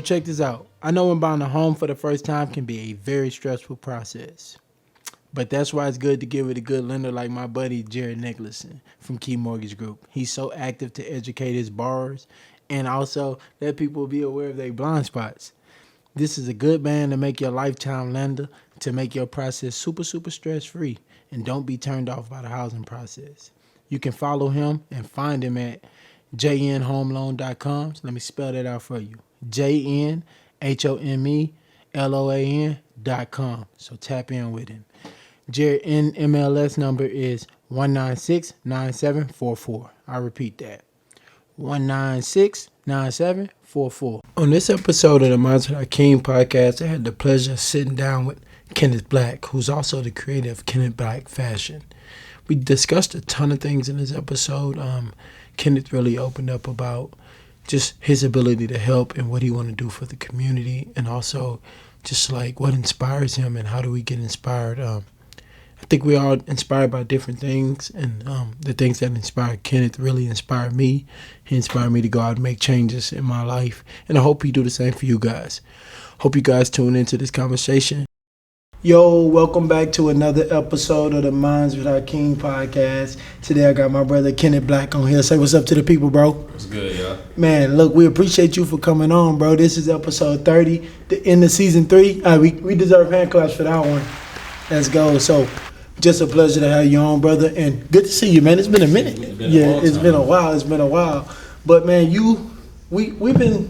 check this out. I know when buying a home for the first time can be a very stressful process. But that's why it's good to get with a good lender like my buddy Jared Nicholson from Key Mortgage Group. He's so active to educate his borrowers and also let people be aware of their blind spots. This is a good man to make your lifetime lender, to make your process super, super stress-free, and don't be turned off by the housing process. You can follow him and find him at jnhomeloan.com. So let me spell that out for you. jnhomeloan.com. So tap in with him. Jared NMLS number is 1969744. I repeat that. 1969744. On this episode of the Mindset Hakeem podcast, I had the pleasure of sitting down with Kenneth Black, who's also the creator of Kenneth Black Fashion. We discussed a ton of things in this episode. Kenneth really opened up about just his ability to help and what he want to do for the community, and also just like what inspires him and how do we get inspired. I think we all inspired by different things, and the things that inspired Kenneth really inspired me. He inspired me to go out and make changes in my life, and I hope he do the same for you guys. Hope you guys tune into this conversation. Yo, welcome back to another episode of the Minds with Hakeem podcast. Today I got my brother Kenneth Black on here. Say what's up to the people, bro. What's good, y'all? Man, look, we appreciate you for coming on, bro. This is episode 30, the end of season 3. We deserve hand claps for that one. Let's go. So, just a pleasure to have you on, brother, and good to see you, man. It's been a minute. It's been a while. But man,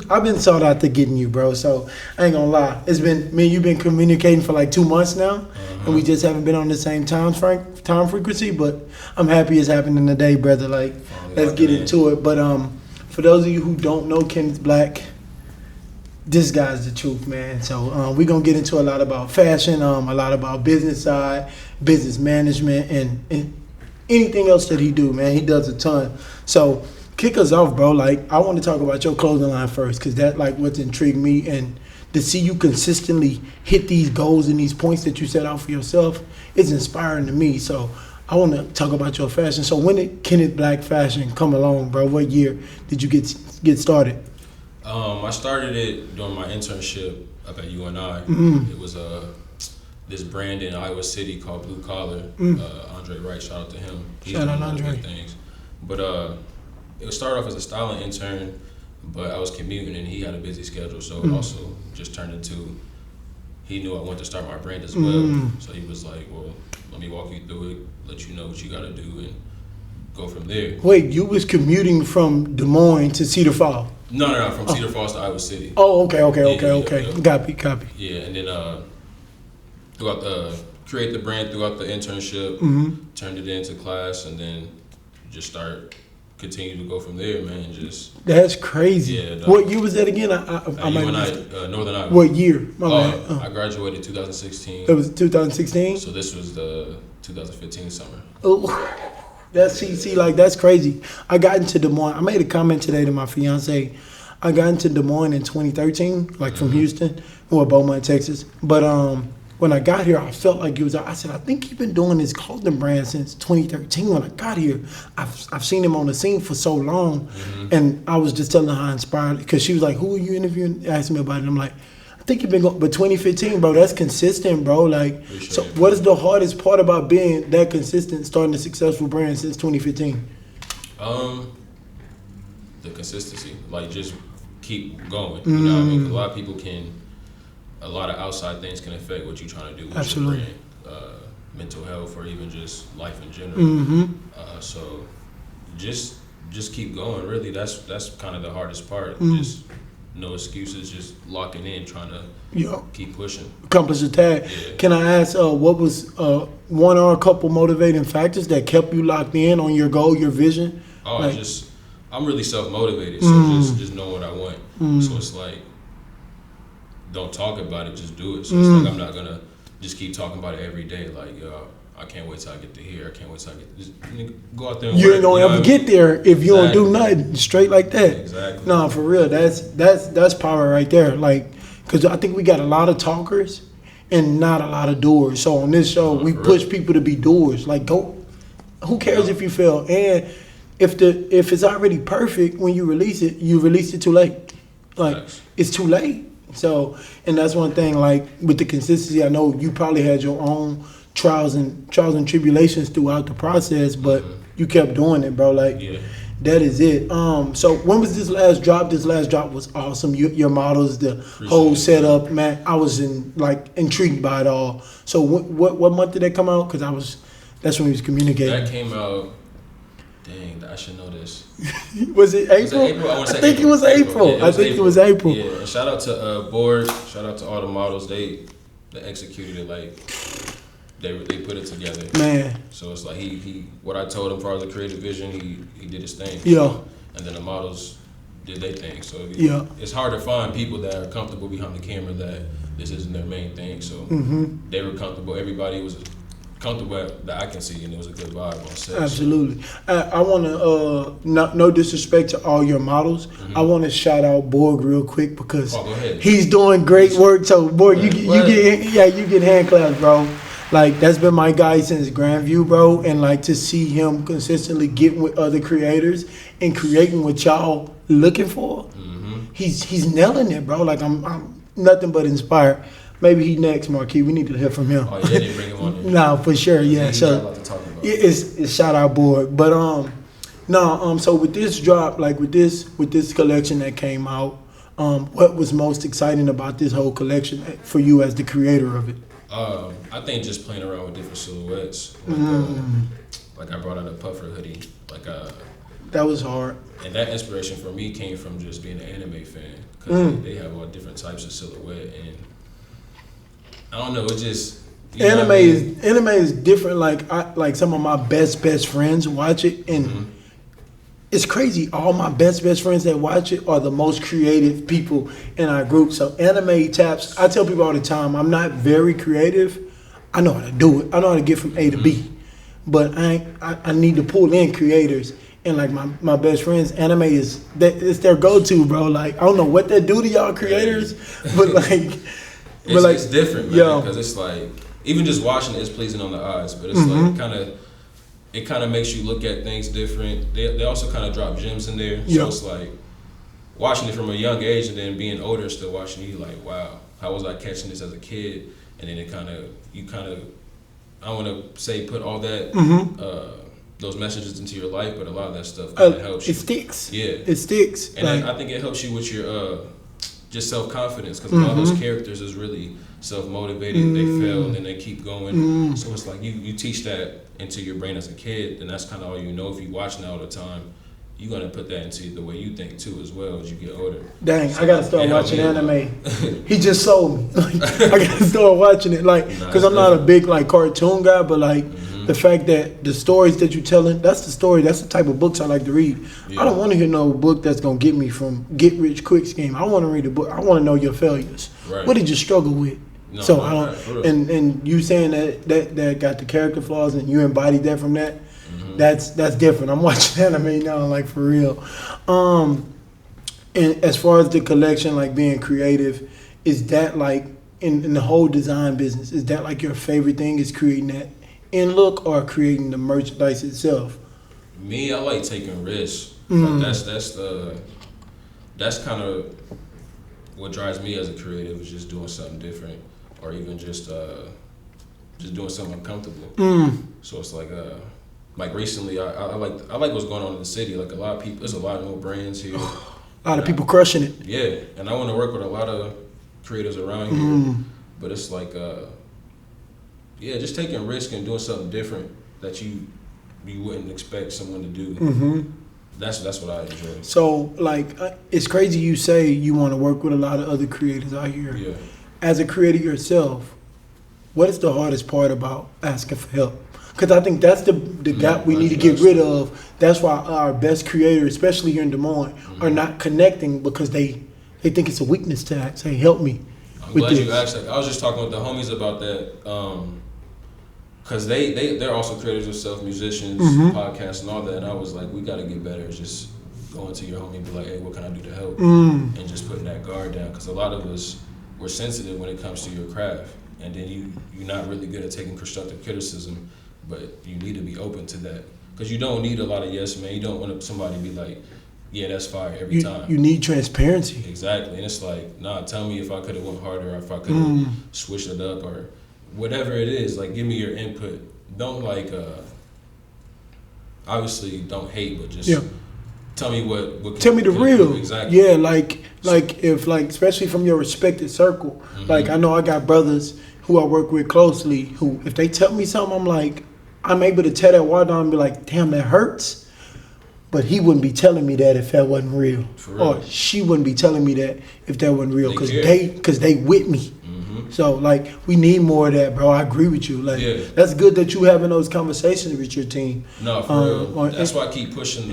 I've been sought out to getting you, bro. So I ain't gonna lie. It's been me and you've been communicating for like 2 months now, and we just haven't been on the same time frequency. But I'm happy it's happening today, brother. Like, let's get into it. But for those of you who don't know Kenneth Black, this guy's the truth, man. So we're going to get into a lot about fashion, a lot about business side, business management, and anything else that he do, man. He does a ton. So kick us off, bro. Like, I want to talk about your clothing line first, because that's like what's intrigued me. And to see you consistently hit these goals and these points that you set out for yourself is inspiring to me. So I want to talk about your fashion. So when did Kenneth Black Fashion come along, bro? What year did you get started? I started it during my internship up at UNI. Mm-hmm. It was this brand in Iowa City called Blue Collar. Andre Wright, shout out to him. He's Shout out doing Andre. good things. But it started off as a styling intern, but I was commuting and he had a busy schedule, so it also just turned into, he knew I wanted to start my brand as well. So he was like, well, let me walk you through it, let you know what you got to do, and go from there. Wait, you was commuting from Des Moines to Cedar Falls? No, from Cedar Falls to Iowa City. Oh, okay. Yeah. Copy. Yeah, and then create the brand throughout the internship, turned it into class, and then just continue to go from there, man. That's crazy. Yeah. What year was that again? I Northern Iowa. What year? I graduated 2016. It was 2016? So this was the 2015 summer. Oh, that's crazy. I got into Des Moines. I made a comment today to my fiance. I got into Des Moines in 2013, like from Houston, or Beaumont, Texas. But when I got here, I felt like I said, I think he's been doing this clothing brand since 2013 when I got here. I've seen him on the scene for so long. And I was just telling her how inspired, because she was like, who are you interviewing? Asked me about it. I'm like, I think you've been going, but 2015, bro, that's consistent, bro. Like, so what is the hardest part about being that consistent, starting a successful brand since 2015? The consistency, like just keep going. You know what I mean? 'Cause a lot of people a lot of outside things can affect what you're trying to do with Absolutely. your brand, mental health, or even just life in general. So just keep going. Really, that's kind of the hardest part. Just no excuses, just locking in, trying to keep pushing. Accomplish the tag. Yeah. Can I ask, what was one or a couple motivating factors that kept you locked in on your goal, your vision? I'm really self-motivated, so just know what I want. So it's like, don't talk about it, just do it. So it's like, I'm not gonna just keep talking about it every day. Like, yo, I can't wait till I get to here. I can't wait till I get just go out there and you work. Ain't gonna ever get there if you don't do nothing straight like that. Exactly. No, for real. That's power right there. Like, because I think we got a lot of talkers and not a lot of doers. So on this show, we push people to be doers. Like, go. Who cares if you fail? And if it's already perfect when you release it too late. Like, Facts. it's too late. So, and that's one thing. Like with the consistency, I know you probably had your own trials and tribulations throughout the process, but you kept doing it, bro. Like, Yeah. that is it. So when was this last drop? This last drop was awesome. Your models, the whole it, setup, man. I was intrigued by it all. So what month did that come out? Because that's when we was communicating. That came out. Dang, I should know this. Was it April? Was it April? I want to say think April. it was April. Yeah, I think it was April. Yeah, and shout out to Board. Shout out to all the models. They executed it like they put it together. Man. So it's like he what I told him as far as the creative vision, he did his thing. Yeah. And then the models did their thing. So Yeah. it's hard to find people that are comfortable behind the camera that this isn't their main thing. So they were comfortable. Everybody was comfortable that I can see, and it was a good vibe on set. Absolutely. I want to, no disrespect to all your models. I want to shout out Borg real quick because Oh, go ahead. he's doing great work. So Borg, you What? get hand claps, bro. Like, that's been my guy since Grandview, bro. And like, to see him consistently getting with other creators and creating what y'all looking for, he's nailing it, bro. Like, I'm nothing but inspired. Maybe he next, Marquis. We need to hear from him. Oh yeah, they bring him on there. Nah, for sure, yeah. He's So got a lot to talk about. it's shout out Borg. But so with this drop, like with this collection that came out, what was most exciting about this whole collection for you as the creator of it? I think just playing around with different silhouettes. Like I brought out a puffer hoodie. That was hard. And that inspiration for me came from just being an anime fan because they have all different types of silhouette, and I don't know, it just Anime is different. Like some of my best friends watch it, and it's crazy. All my best friends that watch it are the most creative people in our group. So anime taps. I tell people all the time, I'm not very creative. I know how to do it. I know how to get from A to B, but I need to pull in creators. And like my best friends, anime it's their go-to, bro. Like, I don't know what they do to y'all creators, but like. It's different, man, because yo. it's like, even just watching it is pleasing on the eyes, but it's like it kind of makes you look at things different. They also kind of drop gems in there, so it's like watching it from a young age and then being older, still watching it, like, wow, how was I catching this as a kid? And then you I don't want to say put all that those messages into your life, but a lot of that stuff kind of helps you. It sticks. Yeah, it sticks. And like, I think it helps you with your just self-confidence, because a lot of those characters is really self-motivated. They fail and then they keep going. So it's like you teach that into your brain as a kid, and that's kind of all you know. If you watch now all the time, you're going to put that into the way you think too as well as you get older. Dang, so I got to start watching anime. He just sold me. Like, I got to start watching it, like, because I'm not a big like cartoon guy, but like the fact that the stories that you're telling, that's the type of books I like to read. I don't want to hear no book that's going to get me from get rich quick scheme. I want to read a book. I want to know your failures. Right. What did you struggle with? No, so I don't, and you saying that got the character flaws and you embodied that from that, that's different. I'm watching anime now, like, for real. And as far as the collection, like being creative, is that like in the whole design business, is that like your favorite thing, is creating that in look or creating the merchandise itself? Me, I like taking risks. Like that's kind of what drives me as a creative, is just doing something different, or even just doing something uncomfortable. So it's like recently, I like what's going on in the city. Like, a lot of people, there's a lot of new brands here. A lot of people crushing it. Yeah, and I want to work with a lot of creators around here. But it's like, just taking risk and doing something different that you wouldn't expect someone to do. That's what I enjoy. So, like, it's crazy you say you want to work with a lot of other creators out here. Yeah. As a creator yourself, what is the hardest part about asking for help? Because I think that's the gap we need to get rid of. That's why our best creators, especially here in Des Moines, are not connecting, because they think it's a weakness to ask, hey, help me. I'm glad you asked that. I was just talking with the homies about that. Because they're also creators of self, musicians, podcasts, and all that. And I was like, we got to get better. Just going to your homie and be like, hey, what can I do to help? And just putting that guard down. Because a lot of us, we're sensitive when it comes to your craft. And then you're not really good at taking constructive criticism, but you need to be open to that. Because you don't need a lot of yes men. You don't want somebody to be like, yeah, that's fire every time. You need transparency. Exactly, and it's like, nah, tell me if I could have went harder, or if I could have switched it up, or whatever it is. Like, give me your input. Don't obviously don't hate, but just tell me what tell me the real. Exactly. Yeah, like if especially from your respected circle. Like, I know I got brothers who I work with closely who, if they tell me something, I'm like, I'm able to tell that water down and be like, damn, that hurts. But he wouldn't be telling me that if that wasn't real. Or she wouldn't be telling me that if that wasn't real. Because they with me. So, like, we need more of that, bro. I agree with you. Like, that's good that you having those conversations with your team. No, for real. That's why I keep pushing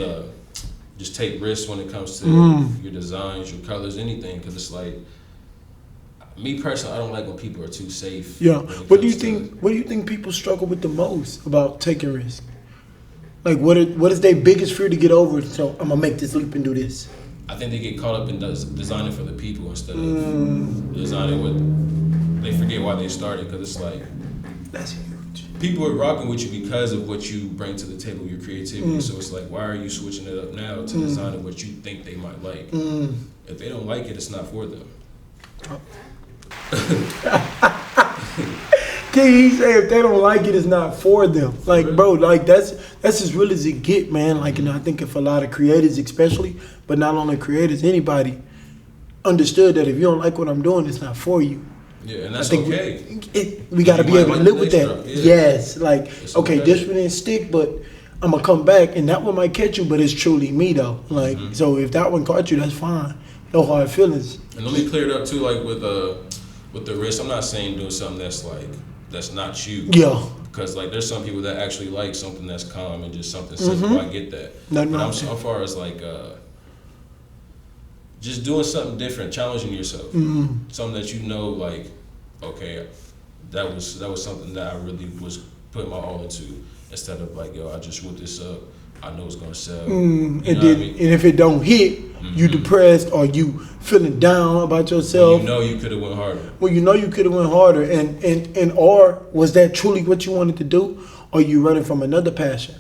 just take risks when it comes to your designs, your colors, anything. Because it's like, me personally, I don't like when people are too safe. Yeah. What do you think people struggle with the most about taking risks? Like, what is their biggest fear to get over? So I'm gonna make this leap and do this. I think they get caught up in designing for the people instead of designing what they forget why they started. Because it's like, that's huge. People are rocking with you because of what you bring to the table, your creativity. So it's like, why are you switching it up now to designing what you think they might like? If they don't like it, it's not for them. Can he say if they don't like it, it's not for them? Like, bro, like that's as real as it get, man. Like, I think if a lot of creators, especially, but not only creators, anybody understood that if you don't like what I'm doing, it's not for you. Yeah, and that's okay. We got to be able to live with that. Yes, like, okay, this one didn't stick, but I'm gonna come back, and that one might catch you, but it's truly me though. Like, so if that one caught you, that's fine. No hard feelings. And let me clear it up too, like with the risk. I'm not saying doing something that's not you. Yeah. Because like there's some people that actually like something that's calm and just something simple. I get that. But I'm so far as like just doing something different, challenging yourself. Something that you know, like, okay, that was something that I really was putting my all into, instead of like, yo, I just whipped this up, I know it's gonna sell. And if it don't hit, you depressed or you feeling down about yourself. You know you could have went harder. Well, you know you could have went harder, and or was that truly what you wanted to do, or you running from another passion?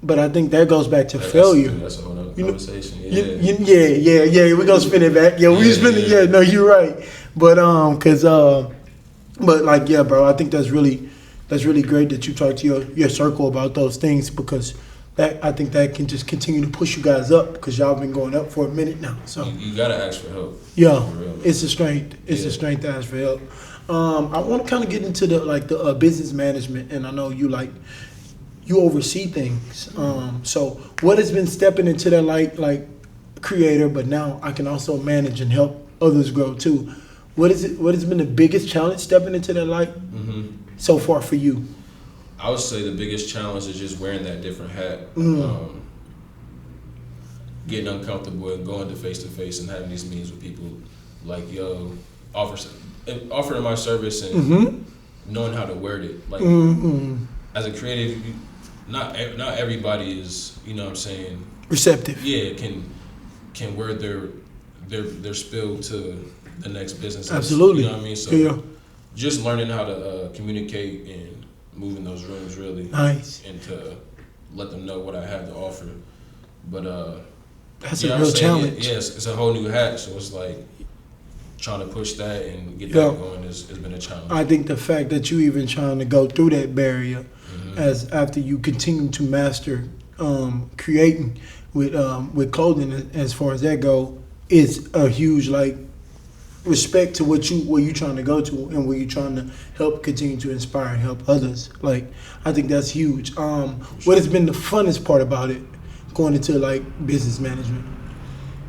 But I think that goes back to failure. That's a whole other conversation. Yeah. We're gonna spin it back. Yeah, we spin it. Yeah, no, you're right. But but like, yeah, bro, I think that's really great that you talk to your circle about those things, because I think that can just continue to push you guys up, because y'all been going up for a minute now. So you gotta ask for help. Yeah, it's a strength. It's a strength to ask for help. I want to kind of get into the business management, and I know you oversee things. So what has been stepping into that like creator, but now I can also manage and help others grow too. What has been the biggest challenge stepping into that light so far for you? I would say the biggest challenge is just wearing that different hat, getting uncomfortable and going to face and having these meetings with people, like, yo, offering my service and knowing how to word it. Like, as a creative, not everybody is, you know what I'm saying, receptive. Yeah, can word their spill to the next business. Absolutely. You know what I mean? So just learning how to communicate and move in those rooms, really. Nice. And to let them know what I have to offer. But that's a real challenge. Yes, it's a whole new hat, so it's like trying to push that and get that going has been a challenge. I think the fact that you even trying to go through that barrier, as after you continue to master creating with clothing, as far as that go, is a huge respect to where you trying to go to, and where you trying to help continue to inspire and help others. Like, I think that's huge. What has been the funnest part about it, going into business management,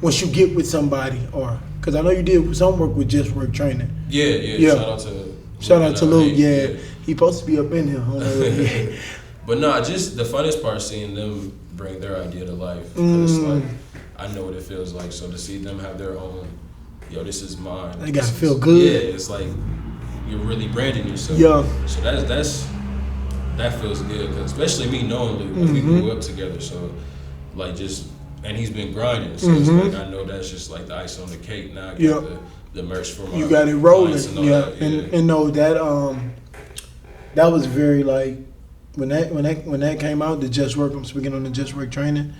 once you get with somebody, or because I know you did some work with Just Work Training. Yeah. Shout out to Luke. Yeah, he supposed to be up in here. But no, just the funnest part, seeing them bring their idea to life. It's like, I know what it feels like. So to see them have their own, yo, this is mine. They gotta feel good. Yeah, it's like you're really branding yourself. Yeah. So that feels good, cause especially me knowing Luke, we grew up together. So and he's been grinding. So it's like, I know that's just like the ice on the cake. Now I got the merch for my. You got it rolling. And and know that that was very when that came out, the Just Work. I'm speaking on the Just Work Training.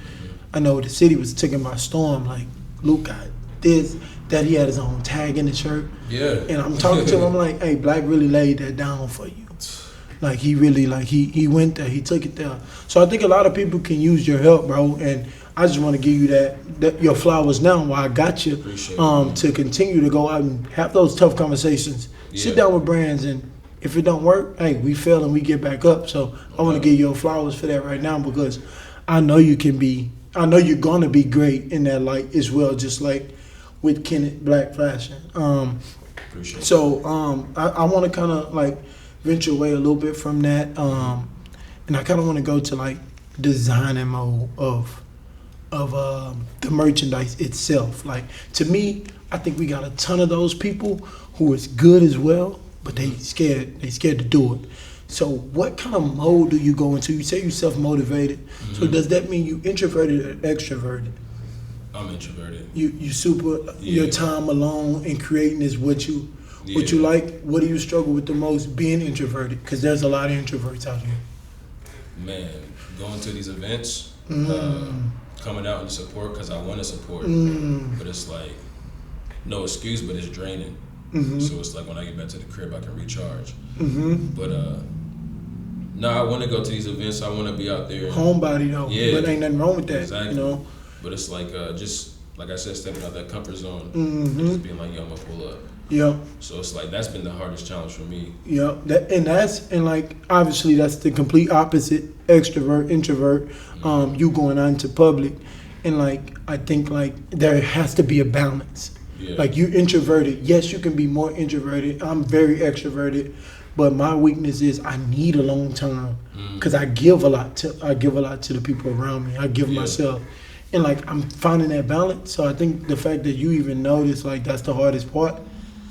I know the city was taken by storm. Like Luke got this, that he had his own tag in the shirt. Yeah. And I'm talking to him. I'm like, hey, Black really laid that down for you. Like he really he went there. He took it there. So I think a lot of people can use your help, bro. And I just want to give you that your flowers now while I got you to continue to go out and have those tough conversations. Yeah. Sit down with brands, and if it don't work, hey, we fail and we get back up. So I want to give you your flowers for that right now because I know you can be. I know you're gonna be great in that light as well, just like with Kenneth Black Fashion. Appreciate so I want to kind of like venture away a little bit from that, and I kind of want to go to like designing mode of the merchandise itself. Like to me, I think we got a ton of those people who is good as well, but they scared to do it. So what kind of mode do you go into? You say you're self-motivated. Mm-hmm. So does that mean you introverted or extroverted? I'm introverted. You super your time alone and creating is what you like. What do you struggle with the most being introverted? Because there's a lot of introverts out here. Man, going to these events, coming out and support because I want to support, but it's like no excuse, but it's draining. Mm-hmm. So it's like when I get back to the crib, I can recharge. Mm-hmm. But no, I want to go to these events. I want to be out there. Homebody though, but ain't nothing wrong with that. Exactly. You know. But it's like just like I said, stepping out that comfort zone, and just being like, yo, I'm gonna pull up. Yeah. So it's like that's been the hardest challenge for me. Yeah, and like obviously that's the complete opposite, extrovert, introvert. You going out into public, and like I think like there has to be a balance. Yeah. Like you introverted, yes, you can be more introverted. I'm very extroverted, but my weakness is I need alone time because I give a lot to the people around me. I give myself, and like I'm finding that balance. So I think the fact that you even notice like that's the hardest part.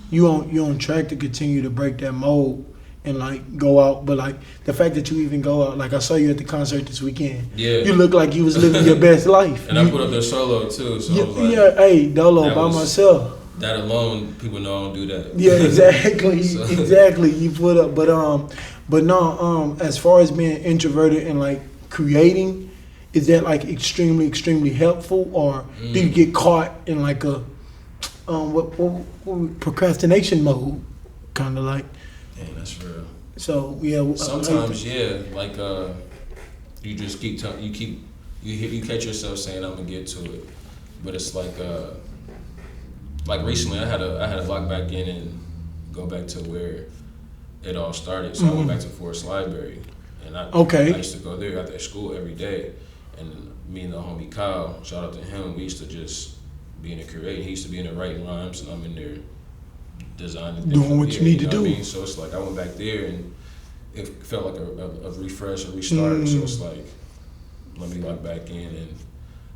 You on track to continue to break that mold and like go out, but like the fact that you even go out, like I saw you at the concert this weekend. Yeah, you look like you was living your best life. And I put up there solo too, so I was like, hey, dolo by myself. That alone, people know I don't do that. Yeah, exactly, exactly. You put up, but no, as far as being introverted and like creating, is that like extremely helpful, or do you get caught in like a what procrastination mode, kind of like? Dang, that's real. So yeah. Sometimes like you just you catch yourself saying I'm gonna get to it, but it's like recently I had to lock back in and go back to where it all started. So I went back to Forest Library, and I used to go there after school every day, and me and the homie Kyle, shout out to him, we used to just be in the creating. He used to be in there writing rhymes, and I'm in there designing, doing what you need to do. I mean? So it's like I went back there, and it felt like a refresh, a restart. So it's like, let me lock back in, and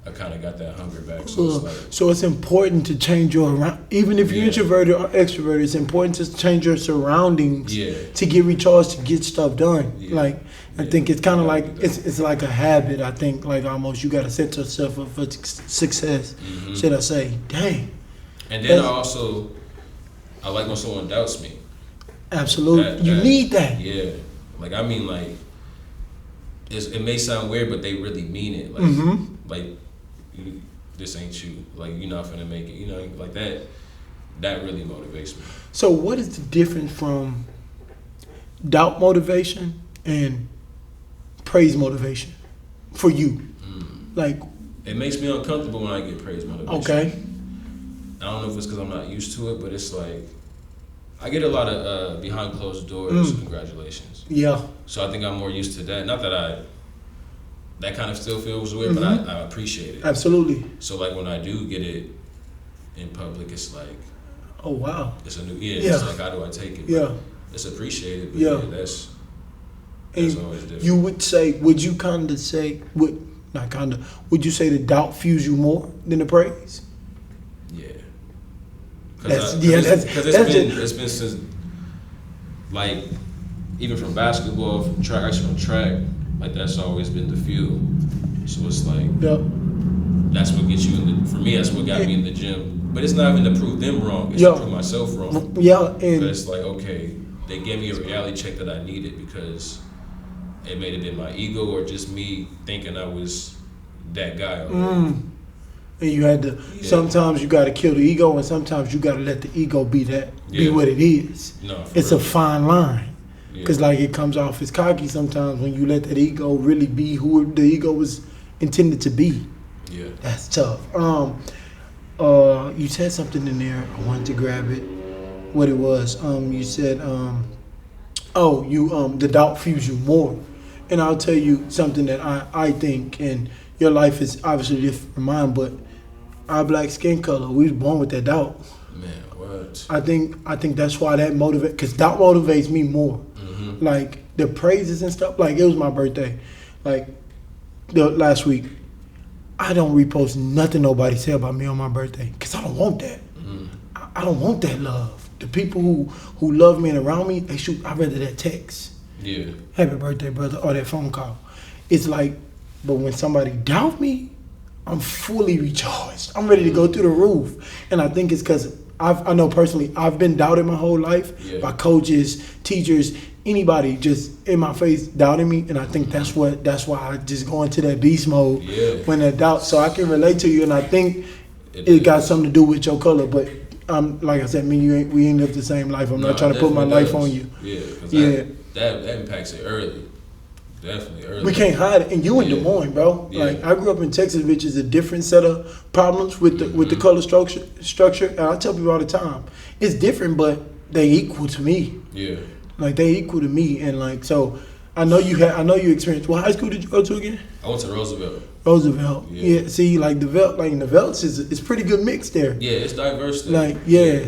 I kind of got that hunger back. So it's important to change your around, even if you're introverted or extroverted. It's important to change your surroundings to get recharged, to get stuff done. Like I think it's kind of like it's like a habit. I think like almost you got to set yourself up for success. Should I say? Dang. And then I like when someone doubts me. Absolutely, you need that. Yeah, like I mean, like it may sound weird, but they really mean it. Like like. This ain't you. Like you're not gonna make it. You know, like that. That really motivates me. So, what is the difference from doubt motivation and praise motivation for you? Like, it makes me uncomfortable when I get praise motivation. Okay. I don't know if it's because I'm not used to it, but it's like I get a lot of behind closed doors congratulations. Yeah. So I think I'm more used to that. Not that that kind of still feels weird, but I appreciate it. Absolutely. So like when I do get it in public, it's like, oh wow, it's a new It's like how do I take it? Yeah, it's appreciated. But that's always different. You would say, would you kind of say, would you say the doubt fuels you more than the praise? Yeah. Because it's been since like even from basketball, from track. Like that's always been the fuel. So it's like that's what gets you for me, that's what got me in the gym. But it's not even to prove them wrong, it's to prove myself wrong. Yeah. But it's like, okay, they gave me a reality check that I needed because it may have been my ego or just me thinking I was that guy already. And you had to. Sometimes you got to kill the ego, and sometimes you got to let the ego be what it is. No, it's real. a fine line, because like it comes off as cocky sometimes when you let that ego really be who the ego was intended to be. Yeah, that's tough. You said something in there. I wanted to grab it. What it was? You said, the doubt fuels you more, and I'll tell you something that I think, and your life is obviously different from mine, but our black skin color, we was born with that doubt. Man, what? I think that's why that motivates, because doubt motivates me more. Mm-hmm. Like the praises and stuff. Like it was my birthday, like the last week. I don't repost nothing nobody said about me on my birthday, because I don't want that. Mm-hmm. I don't want that love. The people who love me and around me, I'd rather that text. Yeah. Happy birthday, brother, or that phone call. It's like, but when somebody doubt me, I'm fully recharged. I'm ready to go through the roof. And I think it's because I know personally, I've been doubted my whole life by coaches, teachers, anybody just in my face doubting me. And I think that's why I just go into that beast mode when they're doubt. So I can relate to you, and I think it got something to do with your color. But like I said, me and we ain't lived the same life. I'm not trying to put my life on you. Yeah, that impacts it early. Definitely early. We can't hide it. And you in Des Moines, bro. Yeah. Like I grew up in Texas, which is a different set of problems with the color structure. And I tell people all the time, it's different, but they equal to me. Yeah. Like they equal to me, and like so. I know you experienced. What high school did you go to again? I went to Roosevelt. Roosevelt. Yeah. See, like the Velts is pretty good mix there. Yeah, it's diverse there. Like yeah.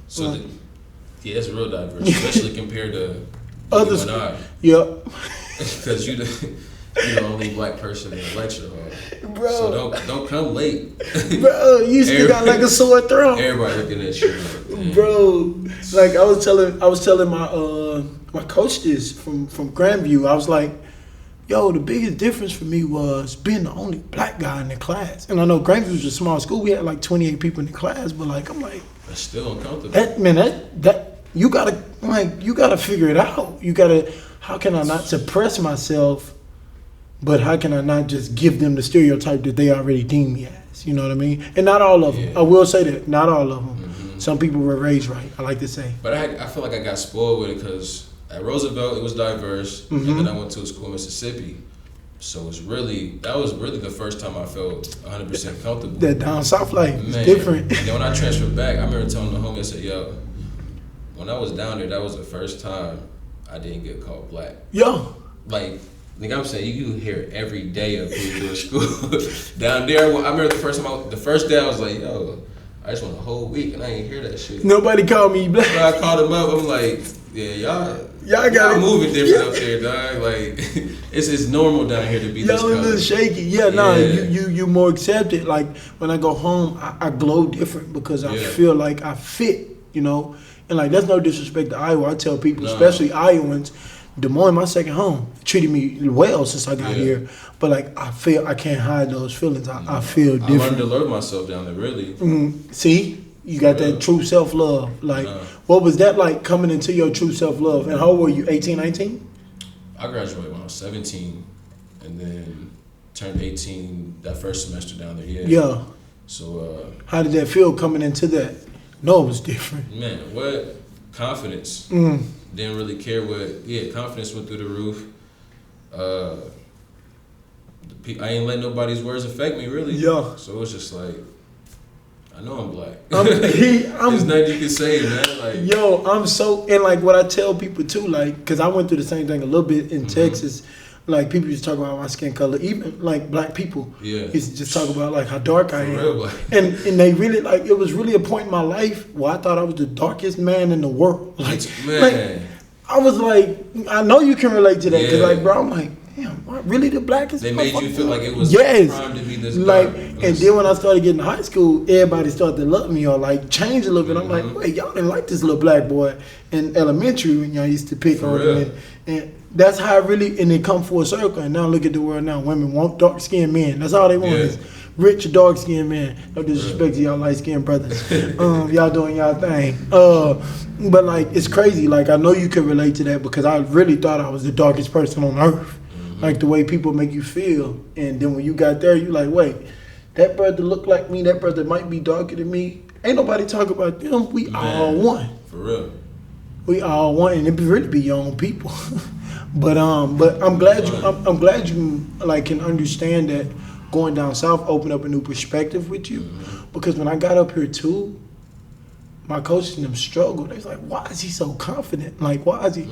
So it's real diverse, especially compared to others. You and I. Yep. Because you're the only black person in the lecture hall, bro. So don't come late, bro. You still got like a sore throat. Everybody looking at you, like, bro. Like I was telling my coach this from Grandview. I was like, yo, the biggest difference for me was being the only black guy in the class. And I know Grandview was a small school. We had like 28 people in the class, but like I'm like, that's still uncomfortable. That you gotta figure it out. You gotta. How can I not suppress myself, but how can I not just give them the stereotype that they already deem me as? You know what I mean? And not all of them. I will say that. Not all of them. Mm-hmm. Some people were raised right, I like to say. But I feel like I got spoiled with it because at Roosevelt, it was diverse. Mm-hmm. And then I went to a school in Mississippi. So that was really the first time I felt 100% comfortable. That down south life is different. And then when I transferred back, I remember telling the homie, I said, yo, when I was down there, that was the first time I didn't get called black. Yo. Like I'm saying, you hear it every day of people in school. Down there, I remember the first day I was like, yo, I just went a whole week and I ain't hear that shit. Nobody called me black. So I called him up, I'm like, yeah, y'all moving different up there, dog. Like, it's normal down here to be this color. Y'all a little shaky. You more accepted. Like, when I go home, I glow different because I feel like I fit, you know? And like that's no disrespect to Iowa. I tell people, especially Iowans, Des Moines, my second home, treated me well since I got here. But like I feel I can't hide those feelings. I feel different. I learned to love myself down there, really. See, you got that true self love. Like, what was that like coming into your true self love? And how old were you? 18, 19? I graduated when I was 17, and then turned 18 that first semester down there. Yeah. So how did that feel coming into that? No, it was different. Man, what? Confidence. Didn't really care confidence went through the roof. I ain't let nobody's words affect me, really. Yeah. So it was just like, I know I'm black. There's nothing you can say, man. Like, yo, and like what I tell people too, like, because I went through the same thing a little bit in Texas. Like people used to talk about my skin color, even like black people. Used to just talk about like how dark I am. Real and they really like it was really a point in my life where I thought I was the darkest man in the world. Like I was like, I know you can relate to that because like bro, I'm like, damn, am I really the blackest? They made you feel like it was prime to be this like, dark. And then when I started getting to high school, everybody started to love me or like change a little bit. I'm like, wait, y'all didn't like this little black boy in elementary when y'all used to pick on him. And that's how I really, and it come full circle. And now look at the world now. Women want dark-skinned men. That's all they want is rich, dark-skinned men. No disrespect to y'all light-skinned brothers. Y'all doing y'all thing. But like, it's crazy. Like, I know you can relate to that because I really thought I was the darkest person on earth. like the way people make you feel. And then when you got there, you like, wait, that brother look like me. That brother might be darker than me. Ain't nobody talk about them. We all one. For real. We all one, and it really be your own people. but I'm glad I'm glad you like can understand that going down south opened up a new perspective with you. Because when I got up here too, my coaches and them struggled. They was like, why is he so confident? Like, why is he?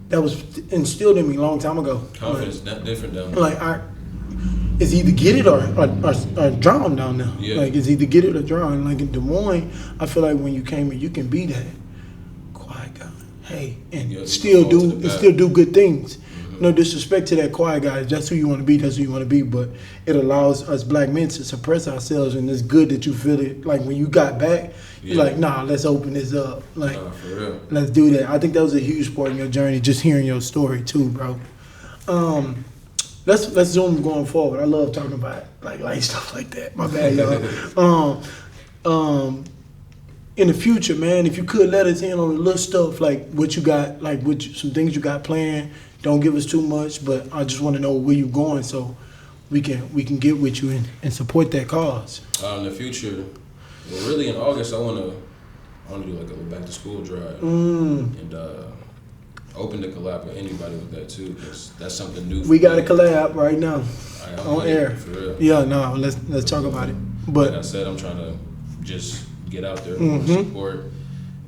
That was instilled in me a long time ago. Confidence, not different though. Like, it's either get it or drown down there. Yeah. Like, it's either get it or drown. Like in Des Moines, I feel like when you came in, you can be that quiet guy. Hey, and still do good things. No disrespect to that quiet guy. That's who you want to be. That's who you want to be. But it allows us black men to suppress ourselves, and it's good that you feel it. Like when you got back, you're like, nah, let's open this up. Like, for real. Let's do that. I think that was a huge part in your journey. Just hearing your story too, bro. Let's zoom going forward. I love talking about like stuff like that. My bad, y'all. In the future, man, if you could let us in on the little stuff, like what you got, like some things you got planned. Don't give us too much, but I just want to know where you're going so we can get with you and support that cause. In the future, well, really in August, I want to do like a back to school drive and open to collab with anybody with that too, because that's something new. We got a collab right now on air. For real. Yeah, no, let's talk about it. But like I said, I'm trying to just get out there, support,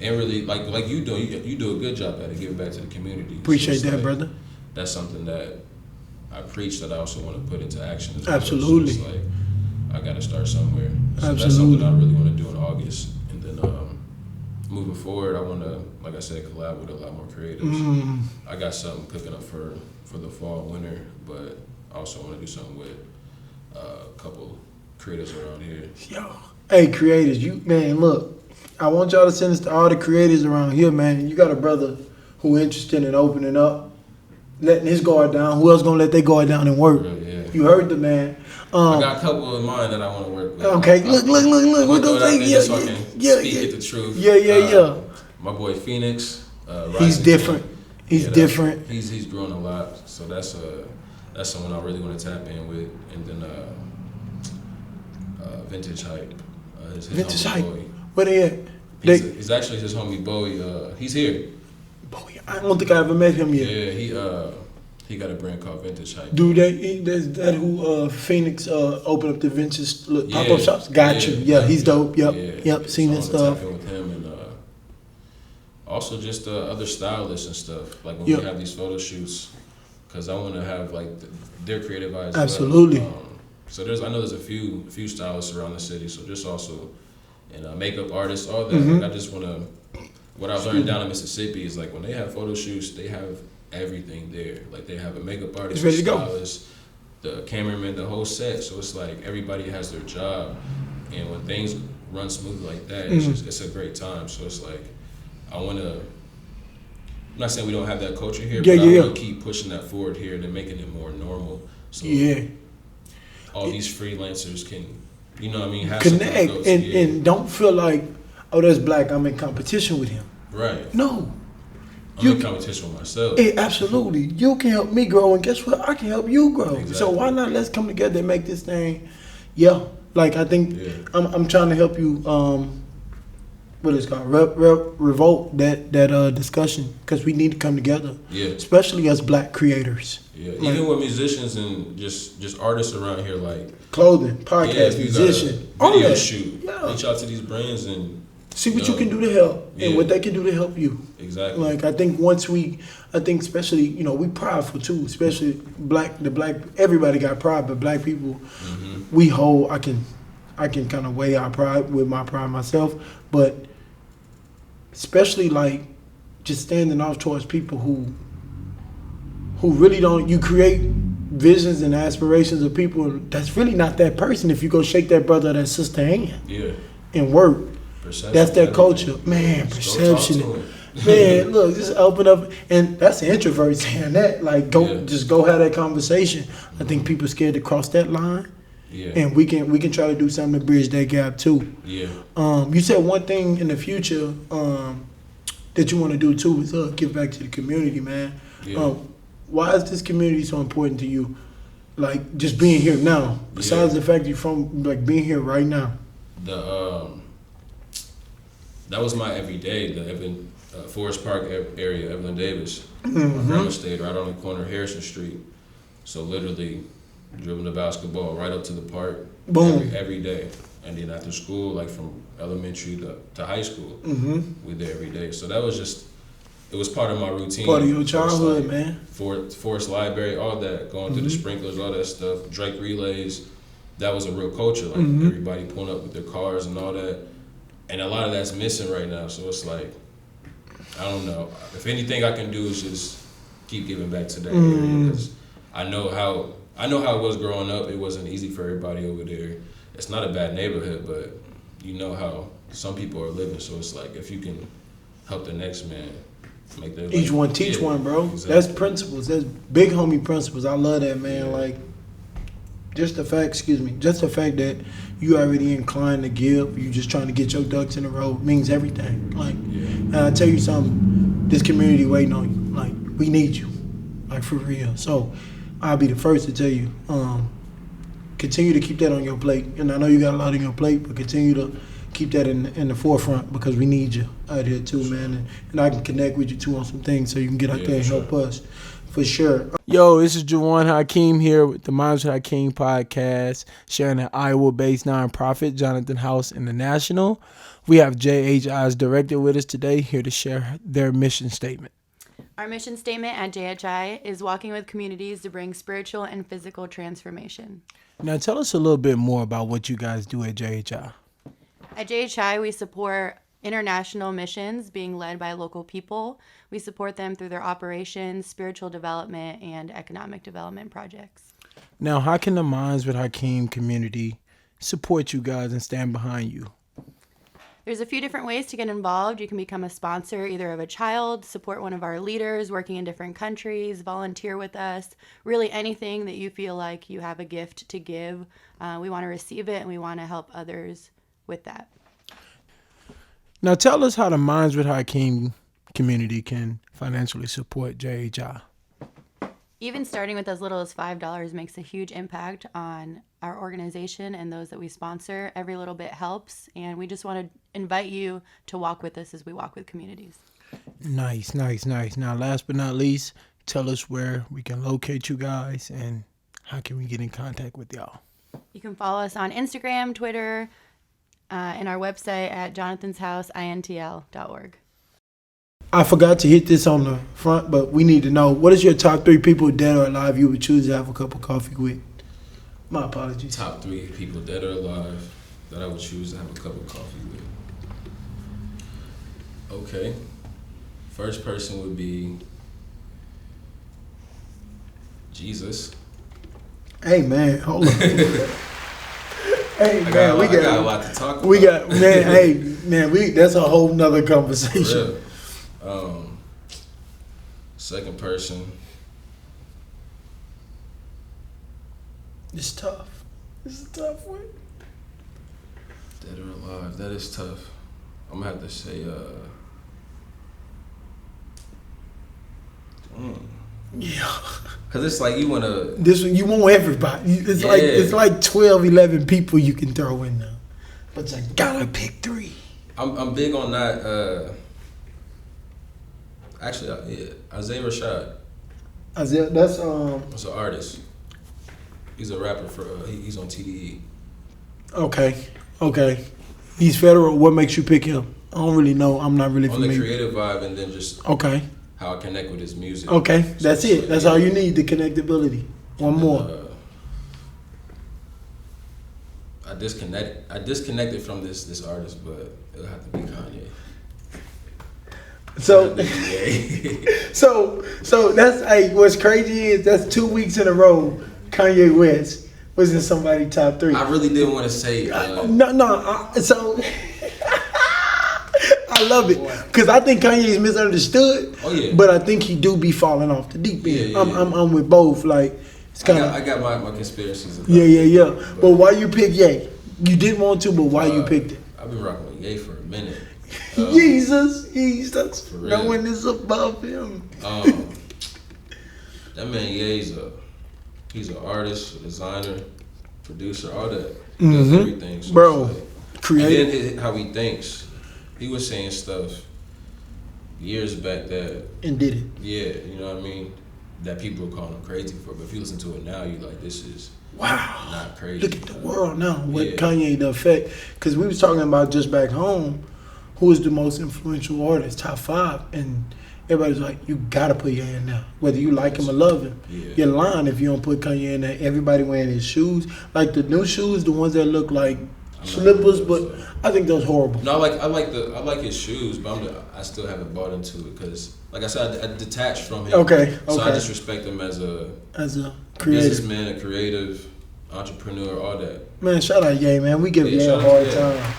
and really like you do. You do a good job at it, giving back to the community. Appreciate that, brother. That's something that I preach that I also want to put into action as well. Absolutely. So it's like I got to start somewhere. So Absolutely. that's something I really want to do in August, and then moving forward, I want to, like I said, collab with a lot more creatives. I got something cooking up for the fall, winter, but I also want to do something with a couple creators around here. Yo, hey, creators, man, look, I want y'all to send this to all the creators around here, man. You got a brother who interested in opening up, letting his guard down. Who else gonna let their guard down and work? Yeah. You heard the man. I got a couple in mind that I want to work with. Okay, look. We're gonna say, yeah, so I can speak the truth. Yeah. My boy Phoenix. He's different. He's different. He's grown a lot, so that's someone I really want to tap in with. And then Vintage Hype. His Vintage homie Hype. Bowie. Where they at? He's actually his homie Bowie. He's here. Bowie. I don't think I ever met him yet. Yeah, he got a brand called Vintage Hype. Dude, that's that who Phoenix opened up the vintage pop-up shops? Got you. Yeah, he's dope. Yep. Seen his stuff. Tap in with him and also just other stylists and stuff. Like when we have these photo shoots, because I want to have like their creative eyes. Absolutely. So I know there's a few stylists around the city. So just also and makeup artists, all that. Like I just want to. What I've learned down in Mississippi is like when they have photo shoots, they have everything there. Like they have a makeup artist, a stylist, the cameraman, the whole set. So it's like everybody has their job, and when things run smooth like that, it's a great time. So it's like I want to. I'm not saying we don't have that culture here, but I want to keep pushing that forward here and then making it more normal. So all these freelancers can, you know what I mean, have connect and don't feel like, oh, that's Black, I'm in competition with him. Right. No. I'm in competition with myself. Absolutely. You can help me grow, and guess what? I can help you grow. Exactly. So why not let's come together and make this thing, like I think I'm trying to help you, what is it called, revolt that discussion, because we need to come together. Yeah. Especially as Black creators. Yeah. Like, even with musicians and just artists around here, like clothing, podcast, musician, video shoot. Reach out to these brands and see what you can do to help and what they can do to help you. Exactly. Like I think especially, we prideful too, especially the black, everybody got pride, but Black people, we hold, I can kind of weigh our pride with my pride myself, but especially like just standing off towards people who really don't, you create visions and aspirations of people that's really not that person if you go shake that brother or that sister hand and work. Perception, that's their culture. Man, perception. Man, look, just open up, and that's an introvert saying that. Like, just go have that conversation. I think people scared to cross that line. Yeah. And we can try to do something to bridge that gap too. Yeah. You said one thing in the future that you want to do too is give back to the community, man. Yeah. why is this community so important to you? Like, just being here now, besides the fact you're from, like, being here right now. That was my everyday, the Forest Park area, Evelyn Davis. My grandma stayed right on the corner of Harrison Street. So literally, dribbling the basketball right up to the park. Boom. Every day. And then after school, like from elementary to high school, we there every day. So that was just, it was part of my routine. Part of your childhood, man. Forest Library, all that, going through the sprinklers, all that stuff, Drake relays. That was a real culture. Like everybody pulling up with their cars and all that. And a lot of that's missing right now. So it's like, I don't know. If anything I can do is just keep giving back to that area, because I know how it was growing up. It wasn't easy for everybody over there. It's not a bad neighborhood, but you know how some people are living. So it's like, if you can help the next man make their Each life, one teach one, bro. Exactly. That's principles. That's big homie principles. I love that, man. Yeah. Like, just the fact that you already inclined to give, you just trying to get your ducks in a row means everything. Like, and I tell you something, this community waiting on you. Like, we need you, like, for real. So I'll be the first to tell you, continue to keep that on your plate. And I know you got a lot on your plate, but continue to keep that in the forefront, because we need you out here too, man. And I can connect with you too on some things so you can get out there and help us. For sure. Yo, this is Juwan Hakeem here with the Minds with Hakeem podcast, sharing an Iowa-based nonprofit, Jonathan House International. We have JHI's director with us today, here to share their mission statement. Our mission statement at JHI is walking with communities to bring spiritual and physical transformation. Now, tell us a little bit more about what you guys do at JHI. At JHI, we support international missions being led by local people. We support them through their operations, spiritual development, and economic development projects. Now, how can the Minds with Hakeem community support you guys and stand behind you? There's a few different ways to get involved. You can become a sponsor either of a child, support one of our leaders working in different countries, volunteer with us, really anything that you feel like you have a gift to give. We want to receive it, and we want to help others with that. Now, tell us how the Minds with Hakeem community can financially support JHI. Even starting with as little as $5 makes a huge impact on our organization and those that we sponsor. Every little bit helps, and we just want to invite you to walk with us as we walk with communities. Nice. Now, last but not least, tell us where we can locate you guys and how can we get in contact with y'all. You can follow us on Instagram, Twitter, and our website at jonathansHouseINTL.org. I forgot to hit this on the front, but we need to know, what is your top 3 people, dead or alive, you would choose to have a cup of coffee with? My apologies. Top 3 people, dead or alive, that I would choose to have a cup of coffee with. Okay. First person would be Jesus. Hey, man, hold on. Hey, I man, got a lot to talk about. We got, man, hey, man, that's a whole nother conversation. Second person. It's tough. It's a tough one. Dead or alive, that is tough. I'm gonna have to say, Yeah. Cause it's like you wanna. This one, you want everybody. It's like 12, 11 people you can throw in there. But you gotta pick 3. I'm big on that. Actually, Isaiah Rashad. Isaiah, He's an artist. He's a rapper for. He's on TDE. Okay. He's federal. What makes you pick him? I don't really know. I'm not really familiar. On the creative vibe, and then just how I connect with his music. Okay, that's it. That's all you need, the connectability. One more. I disconnected from this artist, but it'll have to be Kanye. So that's what's crazy is that's 2 weeks in a row Kanye West was in somebody's top 3. I really didn't want to say so I love it because I think Kanye is misunderstood. Oh yeah, but I think he do be falling off the deep end. Yeah. I'm with both. Like it's kind of I got my conspiracies. Yeah. But why you pick Ye? You didn't want to, but why you picked it? I've been rocking with Ye for a minute. Jesus, For real. no one is above him. That man, yeah, he's an artist, a designer, producer, all that. He Mm-hmm. does everything. So Bro, it's like, creative. and then how he thinks. He was saying stuff years back that, And did it. yeah, you know what I mean, that people are calling him crazy for. But if you listen to it now, you're like, this is Wow. not crazy. Look at the world now. What Yeah. Kanye the effect? Because we was talking about just back home, who is the most influential artist, top 5, and everybody's like, you gotta put your in there, whether you like him or love him. Yeah. You're lying if you don't put Kanye in there. Everybody wearing his shoes, like the new shoes, the ones that look like slippers, but I think those horrible. No, I like his shoes, but I still haven't bought into it because, like I said, I detached from him. Okay. So I just respect him as a Creative businessman, a creative entrepreneur, all that. man. Shout out Ye, man. We give Yeah, Ye a shout out hard to Ye. time.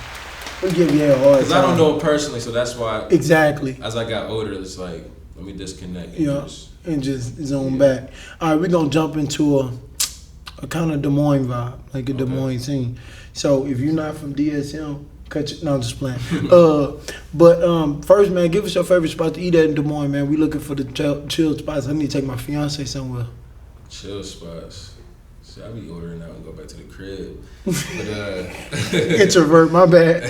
We give Ye a hard time. Because I don't know him personally, so that's why. Exactly. As I got older, it's like, let me disconnect. And Yeah. just, And just zone back. All right, we're gonna jump into a kind of Des Moines vibe, like a Des Moines scene. So if you're not from DSM, cut your, no, I'm just playing. But first, man, give us your favorite spot to eat at in Des Moines, man. We looking for the chill spots. I need to take my fiance somewhere. chill spots. See, I be ordering out and go back to the crib. But Introvert, my bad.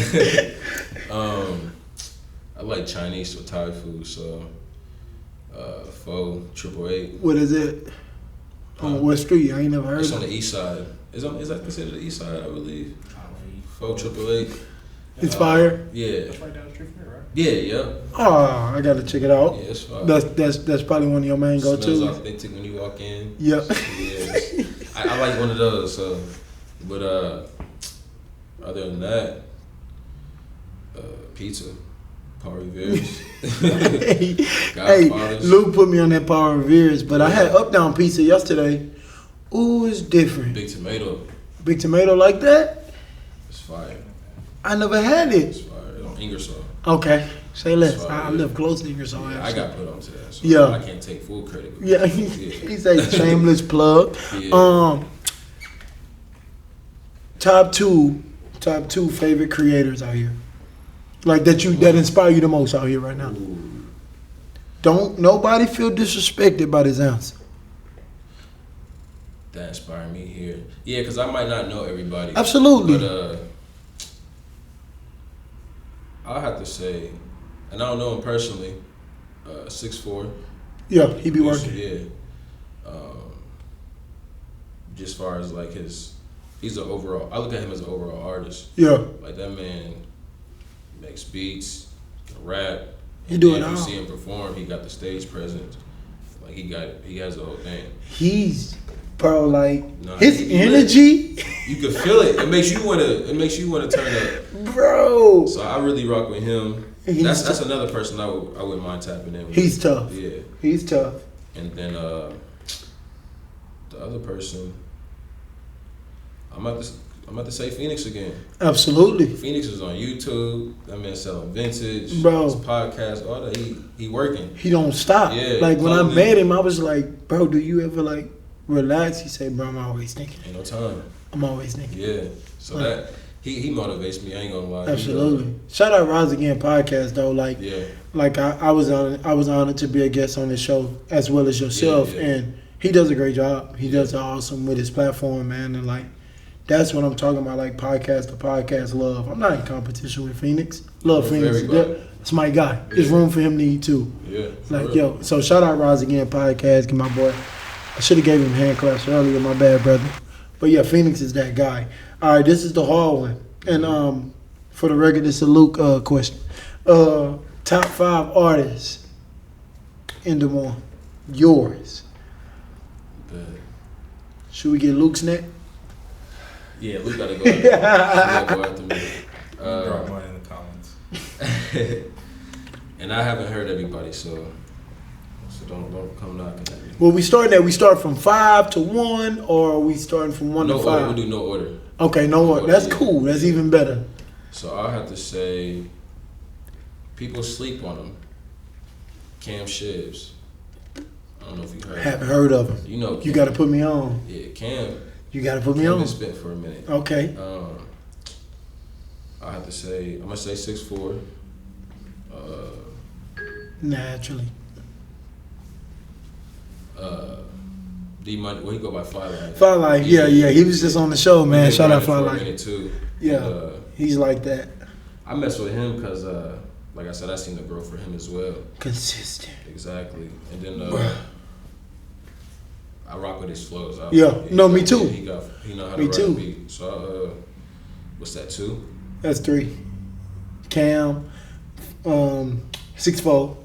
I like Chinese or Thai food, so pho, 888. What is it? On what street? I ain't never heard It's of on it. the east side. Is that considered the east side? I believe. Pho, 888. It's fire. Yeah. That's right down the street from here, right? Yeah. Yep. Oh, I gotta check it out. Yeah, it's fire. That's probably one of your main Smells go-tos. authentic when you walk in. Yep. Yeah. I like one of those. So, but other than that, pizza, Paul Revere's. hey, Godfathers. Luke put me on that Power Revere's, but I had Up Down Pizza yesterday. Ooh, it's different. Big tomato. Big tomato like that? It's fire. I never had It's it. fire. On Ingersoll. Okay, say less. That's fine, I yeah. live close to Ingersoll. Yeah, I actually. got put onto that, so Yeah. I can't take full credit. But Yeah, he said shameless plug. Yeah. Top two favorite creators out here, like that inspire you the most out here right now. Ooh. Don't nobody feel disrespected by this answer. That inspired me here. Yeah, because I might not know everybody. Absolutely. But I'll have to say, and I don't know him personally, 6'4". Yeah, he be working. Yeah. Just far as like he's an overall. I look at him as an overall artist. Yeah, Like that man makes beats, can rap. He do and it then all. You see him perform. He got the stage presence. Like he has the whole thing. he's bro. Like Nah, his he energy, You can feel it. It makes you wanna turn up. bro. So I really rock with him. He's That's another person I wouldn't mind tapping in with. He's tough. Yeah. He's tough. And then the other person, I'm about to say Phoenix again. Absolutely, Phoenix is on YouTube. That man selling vintage, Bro. his podcast, all that. He working. he don't stop. Yeah, like when I totally. met him, I was like, bro, do you ever like relax? He said, bro, I'm always thinking. Ain't no time. I'm always thinking. Yeah. So Right. that he motivates me. I ain't gonna lie. Absolutely. Shout out Rise Again podcast though. Like, Yeah. like I was honored to be a guest on this show as well as yourself, Yeah, yeah. and he does a great job. He does awesome with his platform, man, and like that's what I'm talking about. Like podcast to podcast love. I'm not in competition with Phoenix. Love For Phoenix. everybody. It's my guy. There's Yeah. room for him to eat too. Yeah. for Like real. yo, so shout out Rise Again podcast. Get my boy. I should have gave him hand claps earlier. My bad, brother. But yeah, Phoenix is that guy. All right, this is the hard one. And for the record, this is a Luke question. Top 5 artists in Des Moines. Yours. Bet. Should we get Luke's neck? Yeah, we gotta go. We gotta go after me. Drop mine in the comments. And I haven't heard everybody, so don't come knocking at me. Well, we start from 5 to 1, or are we starting from 1 No to order. 5? We'll do no order. Okay, no order. That's Yeah. cool. That's even better. So I'll have to say, people sleep on him. Cam Shivs. I don't know if you heard. Haven't heard of him. You know. You Cam. got to put me on. Yeah, Cam. You got to put me Cam on. been spent for a minute. Okay. I have to say, I'm gonna say 6'4". Naturally. D Money. Well, he go by Fly Life. Fly Life, yeah. He was just on the show, man. Shout out Fly Life. Too. Yeah, he's like that. I mess with him because, like I said, I seen the growth for him as well. Consistent. Exactly. And then I rock with his flows. Me too. He know how to write a beat. So, what's that, 2? That's 3. Cam, 6'4",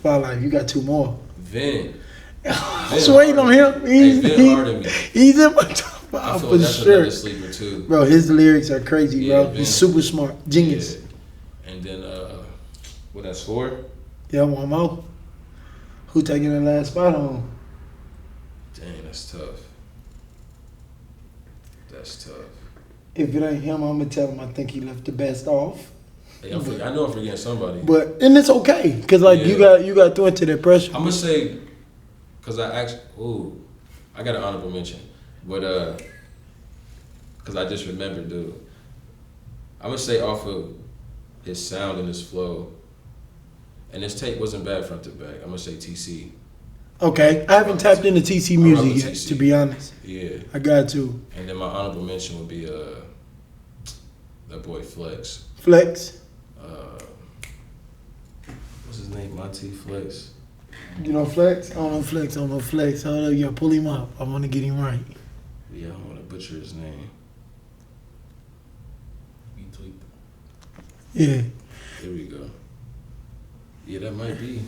Fly Life. You got 2 more. Vin. I was waiting on him. Vin harder than me. He's in my top 5 I feel for that's sure. another sleeper too. Bro, his lyrics are crazy, Yeah, bro. He's super smart. Genius. Yeah. And then, what, that's 4? Yeah, one more. Who taking the last spot on? Dang, that's tough. That's tough. If it ain't him, I'm going to tell him I think he left the best off. Hey, I know I'm forgetting somebody. And it's okay, because, you got thrown into that pressure. I'm going to say, because I got an honorable mention. But, because I just remembered, dude. I'm going to say off of his sound and his flow, and his tape wasn't bad front to back. I'm going to say TC. Okay. I haven't tapped into TC music yet, to be honest. Yeah. I got to. And then my honorable mention would be that boy Flex. Flex. What's his name? Monty Flex. You know Flex? I don't know Flex. Hold on, yo, pull him up. I want to get him right. Yeah, I don't want to butcher his name. Yeah. Here we go. Yeah, that might be.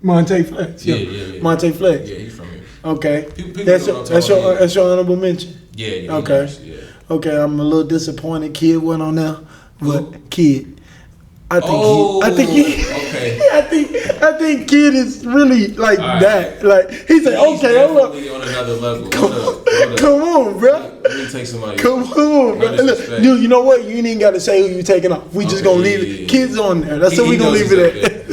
Monte Flex. Yeah. Monte Flex. Yeah, he's from here. Okay. People That's know what I'm talking about. your honorable mention. Yeah. Okay. Nice, yeah. Okay, I'm a little disappointed. Kid went on there, but Kid. I think okay. I think Kid is really like that. Like he said, okay, hold up. On another level. Come on, bro. Let me take somebody. Come on, bro. Look, dude, you know what? You ain't even got to say who you taking off. We just gonna leave it. Kids on there. That's what we gonna leave it at.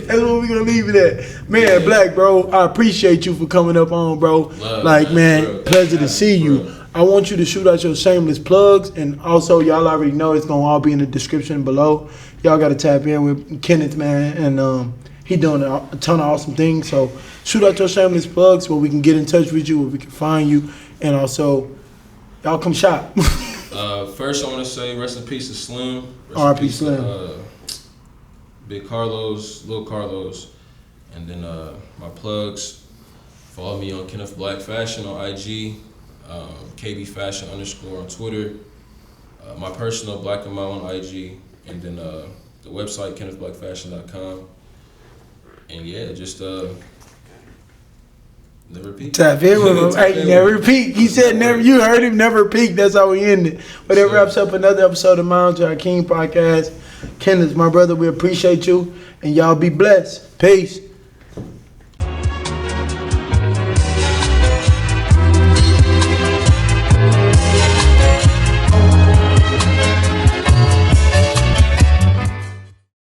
That's what we gonna leave it at. Man, Black, bro, I appreciate you for coming up on, bro. Man, pleasure to see you. I want you to shoot out your shameless plugs, and also y'all already know it's gonna all be in the description below. Y'all gotta tap in with Kenneth, man, and he doing a ton of awesome things. So shoot out your shameless plugs where we can get in touch with you, where we can find you, and also y'all come shop. First, I want to say rest in peace to Slim. R.I.P. Slim. Big Carlos, Lil Carlos, and then my plugs. Follow me on Kenneth Black Fashion on IG, KB Fashion _ on Twitter. My personal Black and Mile on IG, and then the website KennethBlackFashion.com. And yeah, just never peak. Tap in with him. Hey, never peak. He said never. You heard him. Never peak. That's how we end it. But that wraps up another episode of Mount to our King podcast. Kenneth, my brother, we appreciate you, and y'all be blessed. Peace.